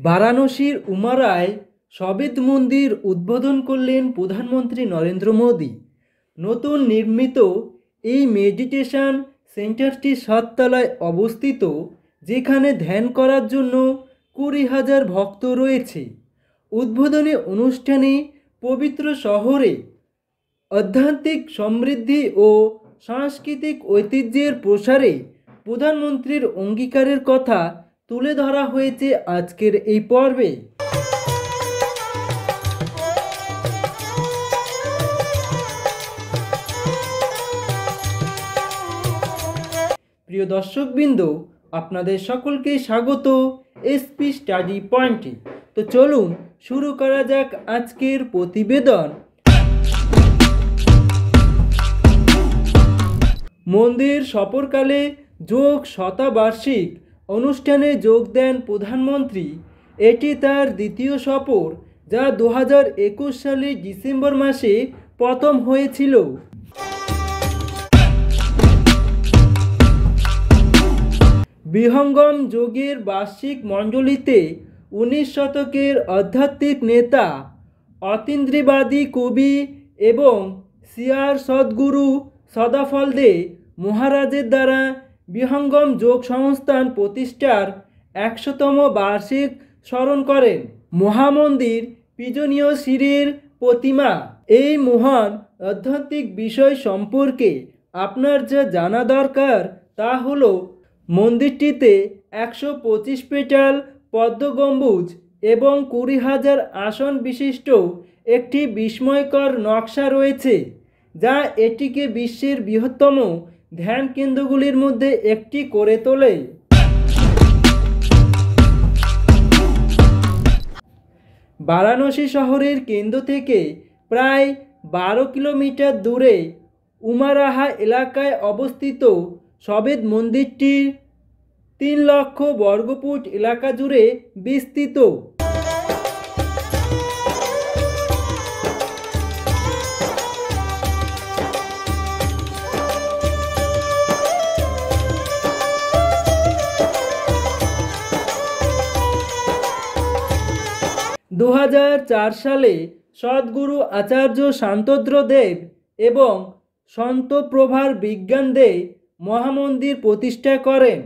বারাণসীর উমারায় সবেদ মন্দির উদ্বোধন করলেন প্রধানমন্ত্রী নরেন্দ্র মোদী। নতুন নির্মিত এই মেডিটেশন সেন্টারটি 7 তলায় অবস্থিত, যেখানে ধ্যান করার জন্য 20,000 ভক্ত রয়েছে। উদ্বোধনী অনুষ্ঠানে পবিত্র শহরে আধ্যাত্মিক সমৃদ্ধি ও সাংস্কৃতিক ঐতিহ্যের প্রসারে প্রধানমন্ত্রীর অঙ্গীকারের কথা তুলে ধরা হয়েছে আজকের এই পর্বে। প্রিয় দর্শকবৃন্দ, আপনাদের সকলকে স্বাগত এসপি স্টাডি পয়েন্টে। তো চলুন শুরু করা যাক আজকের প্রতিবেদন। মন্দির সফরকালে যোগ শতবার্ষিক অনুষ্ঠানে যোগ দেন প্রধানমন্ত্রী। এটি তার দ্বিতীয় সফর, যা 2021 সালের ডিসেম্বর মাসে প্রথম হয়েছিল। বিহঙ্গম যোগের বার্ষিক মণ্ডলীতে 19 শতকের আধ্যাত্মিক নেতা, অতীন্দ্রিয়বাদী কবি এবং সিয়ার সদ্গুরু সদাফলদে মহারাজের দ্বারা বিহঙ্গম যোগ সংস্থান প্রতিষ্ঠার 100তম বার্ষিক স্মরণ করেন। মহামন্দির পূজনীয় শিরের প্রতিমা। এই মহান আধ্যাত্মিক বিষয় সম্পর্কে আপনার যা জানা দরকার তা হলো, মন্দিরটিতে 125 পেটাল পদ্ম গম্বুজ এবং 20,000 আসন বিশিষ্ট একটি বিস্ময়কর নকশা রয়েছে, যা এটিকে বিশ্বের বৃহত্তম ধ্যান কেন্দ্রগুলির মধ্যে একটি করে তোলে। বারাণসী শহরের কেন্দ্র থেকে প্রায় 12 কিলোমিটার দূরে উমারাহা এলাকায় অবস্থিত সবেদ মন্দিরটি 3 লক্ষ বর্গফুট এলাকা জুড়ে বিস্তৃত। দু 2004 সালে সদ্গুরু আচার্য শান্তদ্র দেব এবং সন্ত প্রভার বিজ্ঞান দে মহামন্দির প্রতিষ্ঠা করেন।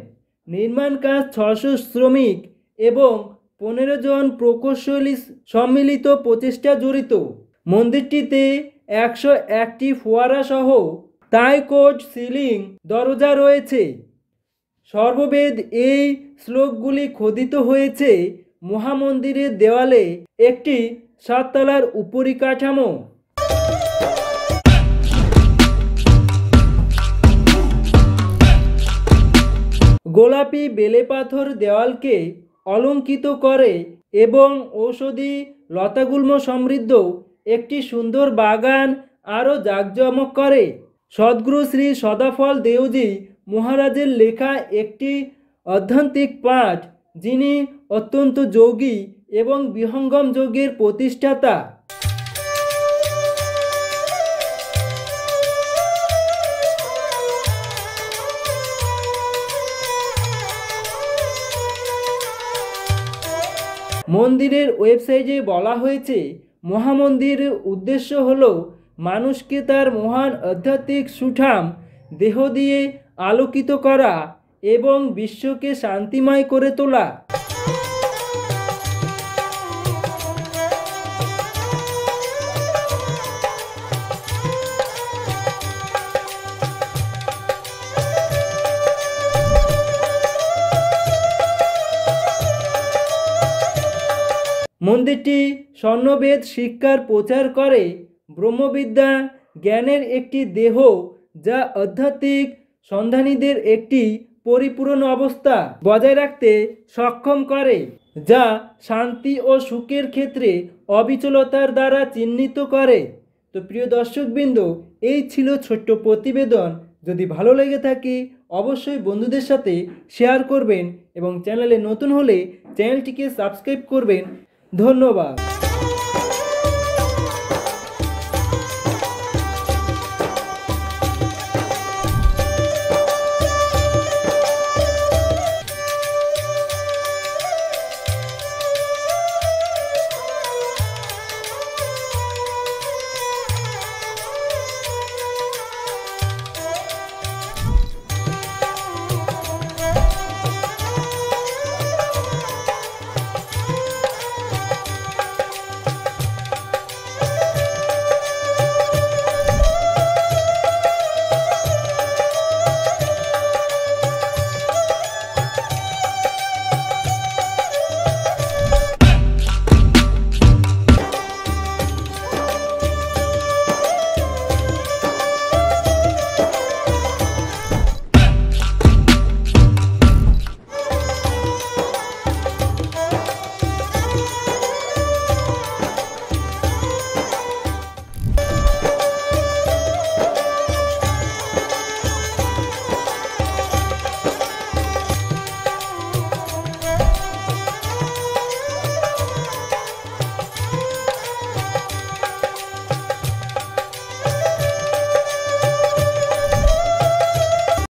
নির্মাণ কাজ 600 শ্রমিক এবং 15 জন প্রকৌশলী সম্মিলিত প্রচেষ্টা জড়িত। মন্দিরটিতে 101টি ফোয়ারা সহ টাইকোড সিলিং দরজা রয়েছে। সর্ববেদ এই শ্লোকগুলি খোদিত হয়েছে মহামন্দিরের দেওয়ালে একটি 7 তলার উপরিকাঠামো। গোলাপি বেলেপাথর দেওয়ালকে অলঙ্কৃত করে এবং ঔষধি লতাগুল্ম সমৃদ্ধ একটি সুন্দর বাগান আরও জাঁকজমক করে। সদ্গুরু শ্রী সদাফল দেওজি মহারাজের লেখা একটি আধ্যাত্মিক পাঠ, যিনি অত্যন্ত যোগী এবং বিহঙ্গম যোগের প্রতিষ্ঠাতা। মন্দিরের ওয়েবসাইটে বলা হয়েছে, মহামন্দিরের উদ্দেশ্য হল মানুষকে তার মহান আধ্যাত্মিক সুঠাম দেহ দিয়ে আলোকিত করা এবং বিশ্বকে শান্তিময় করে তোলা। মন্দিরটি স্বর্ণবেদ শিক্ষার প্রচার করে, ব্রহ্মবিদ্যা জ্ঞানের একটি দেহ যা আধ্যাত্মিক সন্ধানীদের একটি পরিপূর্ণ অবস্থা বজায় রাখতে সক্ষম করে, যা শান্তি ও সুখের ক্ষেত্রে অবিচলতার দ্বারা চিহ্নিত করে। তো প্রিয় দর্শকবৃন্দ, এই ছিল ছোট্ট প্রতিবেদন। যদি ভালো লেগে থাকে অবশ্যই বন্ধুদের সাথে শেয়ার করবেন এবং চ্যানেলে নতুন হলে চ্যানেলটিকে সাবস্ক্রাইব করবেন। ধন্যবাদ।